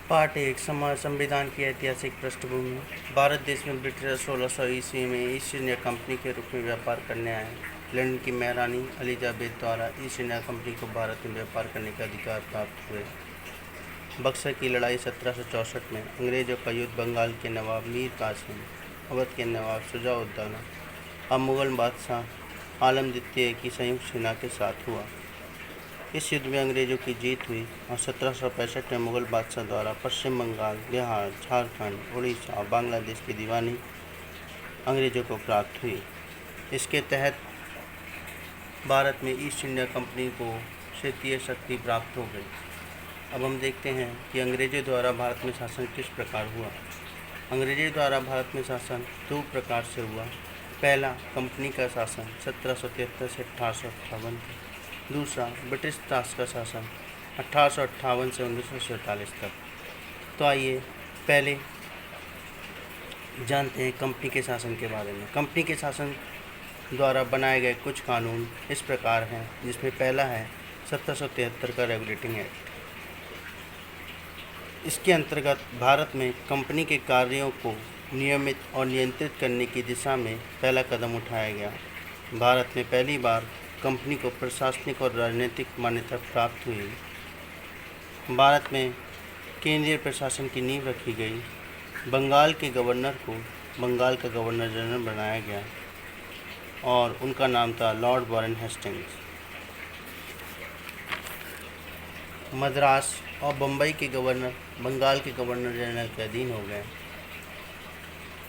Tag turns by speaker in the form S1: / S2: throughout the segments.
S1: Part एक संविधान की ऐतिहासिक पृष्ठभूमि। भारत देश में ब्रिटिश 1600 ईस्वी में ईस्ट इंडिया कंपनी के रूप में व्यापार करने आए। लंदन की महारानी एलिजाबेथ द्वारा ईस्ट इंडिया कंपनी को भारत में व्यापार करने के अधिकार प्राप्त हुए। बक्सर की लड़ाई 1764 में अंग्रेजों का युद्ध बंगाल के नवाब मीर कासिम, अवध के नवाब शुजाउद्दौला और मुगल बादशाह आलम द्वितीय की संयुक्त सेना के साथ हुआ। इस युद्ध में अंग्रेजों की जीत हुई और 1765 में मुगल बादशाह द्वारा पश्चिम बंगाल, बिहार, झारखंड, उड़ीसा और बांग्लादेश की दीवानी अंग्रेजों को प्राप्त हुई। इसके तहत भारत में ईस्ट इंडिया कंपनी को क्षेत्रीय शक्ति प्राप्त हो गई। अब हम देखते हैं कि अंग्रेजों द्वारा भारत में शासन किस प्रकार हुआ। अंग्रेजों द्वारा भारत में शासन दो प्रकार से हुआ। पहला, कंपनी का शासन 1773 से 1858 तक। दूसरा, ब्रिटिश राज का शासन 1858 से 1947 तक। तो आइए पहले जानते हैं कंपनी के शासन के बारे में। कंपनी के शासन द्वारा बनाए गए कुछ कानून इस प्रकार हैं, जिसमें पहला है 1773 का रेगुलेटिंग एक्ट। इसके अंतर्गत भारत में कंपनी के कार्यों को नियमित और नियंत्रित करने की दिशा में पहला कदम उठाया गया। भारत में पहली बार कंपनी को प्रशासनिक और राजनीतिक मान्यता प्राप्त हुई। भारत में केंद्रीय प्रशासन की नींव रखी गई। बंगाल के गवर्नर को बंगाल का गवर्नर जनरल बनाया गया और उनका नाम था लॉर्ड वारेन हेस्टिंग्स। मद्रास और बम्बई के गवर्नर बंगाल के गवर्नर जनरल के अधीन हो गए।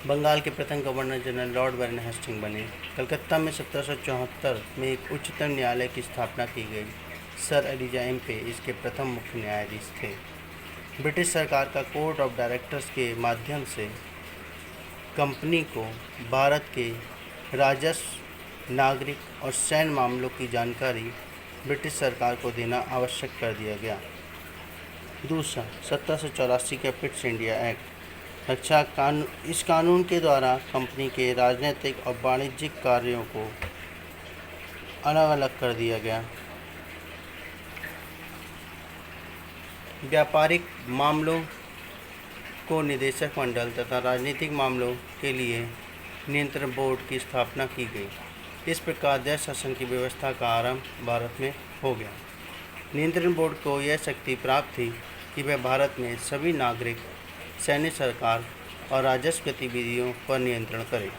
S1: बंगाल के प्रथम governor general Lord Warren Hastings बने। कलकत्ता में 1774 में एक उच्चतम न्यायालय की स्थापना की गई। सर एलिजा एम्पे इसके प्रथम मुख्य न्यायाधीश थे। ब्रिटिश सरकार का कोर्ट ऑफ डायरेक्टर्स के माध्यम से कंपनी को भारत के राजस्व, नागरिक और सैन्य मामलों की जानकारी ब्रिटिश सरकार को देना आवश्यक कर दिया गया। दूसरा, 1784 का पिट्स इंडिया एक्ट। इस कानून के द्वारा कंपनी के राजनीतिक और वाणिज्यिक कार्यों को अलग अलग कर दिया गया। व्यापारिक मामलों को निदेशक मंडल तथा राजनीतिक मामलों के लिए नियंत्रण बोर्ड की स्थापना की गई। इस प्रकार देश शासन की व्यवस्था का आरंभ भारत में हो गया। नियंत्रण बोर्ड को यह शक्ति प्राप्त थी कि वह भारत में सभी नागरिक, सैन्य, सरकार और राजस्व गतिविधियों पर नियंत्रण करे।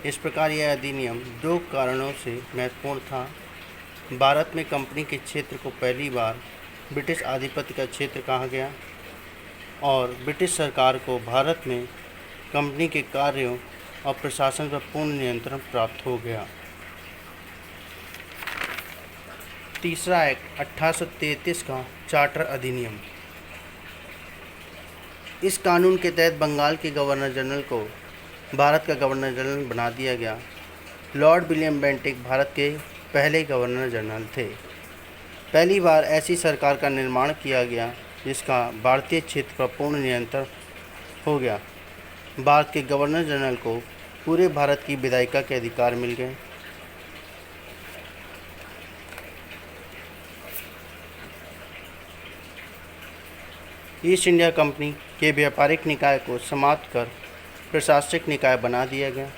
S1: इस प्रकार यह अधिनियम दो कारणों से महत्वपूर्ण था। भारत में कंपनी के क्षेत्र को पहली बार ब्रिटिश आधिपत्य का क्षेत्र कहा गया और ब्रिटिश सरकार को भारत में कंपनी के कार्यों और प्रशासन पर पूर्ण नियंत्रण प्राप्त हो गया। तीसरा एक्ट 1833 का चार्टर अधिनियम। इस कानून के तहत बंगाल के गवर्नर जनरल को भारत का गवर्नर जनरल बना दिया गया। लॉर्ड विलियम बेंटिक भारत के पहले गवर्नर जनरल थे। पहली बार ऐसी सरकार का निर्माण किया गया जिसका भारतीय क्षेत्र पर पूर्ण नियंत्रण हो गया। भारत के गवर्नर जनरल को पूरे भारत की विधायिका के अधिकार मिल गए। ईस्ट इंडिया कंपनी के व्यापारिक निकाय को समाप्त कर प्रशासनिक निकाय बना दिया गया।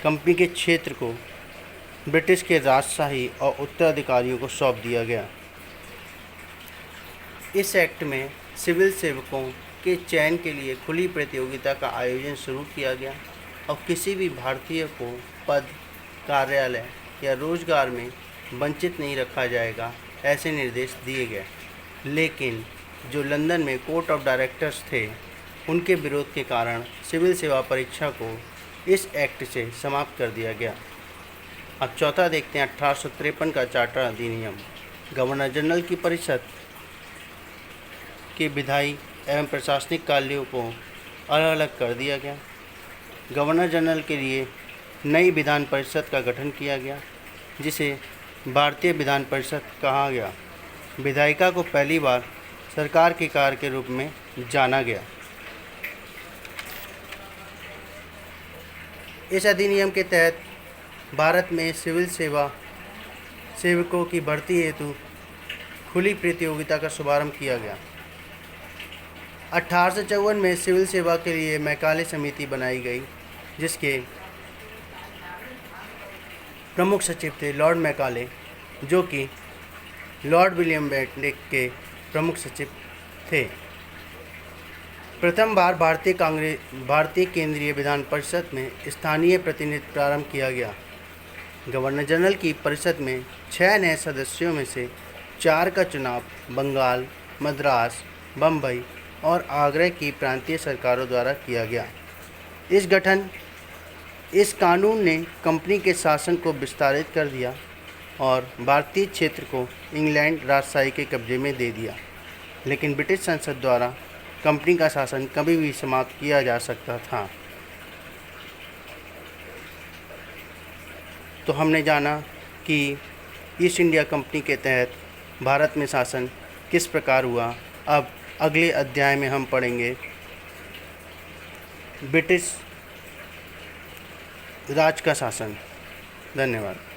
S1: कंपनी के क्षेत्र को ब्रिटिश के राजशाही और उत्तराधिकारियों को सौंप दिया गया। इस एक्ट में सिविल सेवकों के चयन के लिए खुली प्रतियोगिता का आयोजन शुरू किया गया और किसी भी भारतीय को पद, कार्यालय या रोजगार में वंचित नहीं रखा जाएगा, ऐसे निर्देश दिए गए। लेकिन जो लंदन में कोर्ट ऑफ डायरेक्टर्स थे, उनके विरोध के कारण सिविल सेवा परीक्षा को इस एक्ट से समाप्त कर दिया गया। अब चौथा देखते हैं 1853 का चार्टर अधिनियम। गवर्नर जनरल की परिषद के विधायी एवं प्रशासनिक कार्यों को अलग अलग कर दिया गया। गवर्नर जनरल के लिए नई विधान परिषद का गठन किया गया, जिसे भारतीय विधान परिषद कहा गया। विधायिका को पहली बार सरकार के कार्य के रूप में जाना गया। इस अधिनियम के तहत भारत में सिविल सेवकों की भर्ती हेतु खुली प्रतियोगिता का शुभारंभ किया गया। 1854 में सिविल सेवा के लिए मैकाले समिति बनाई गई, जिसके प्रमुख सचिव थे लॉर्ड मैकाले, जो कि लॉर्ड विलियम बेंटिक के प्रमुख सचिव थे। प्रथम बार भारतीय केंद्रीय विधान परिषद में स्थानीय प्रतिनिधित्व प्रारंभ किया गया। गवर्नर जनरल की परिषद में 6 नए सदस्यों में से 4 का चुनाव बंगाल, मद्रास, बम्बई और आगरा की प्रांतीय सरकारों द्वारा किया गया। इस कानून ने कंपनी के शासन को विस्तारित कर दिया और भारतीय क्षेत्र को इंग्लैंड राजशाही के कब्जे में दे दिया, लेकिन ब्रिटिश संसद द्वारा कंपनी का शासन कभी भी समाप्त किया जा सकता था। तो हमने जाना कि ईस्ट इंडिया कंपनी के तहत भारत में शासन किस प्रकार हुआ। अब अगले अध्याय में हम पढ़ेंगे ब्रिटिश राज का शासन। धन्यवाद।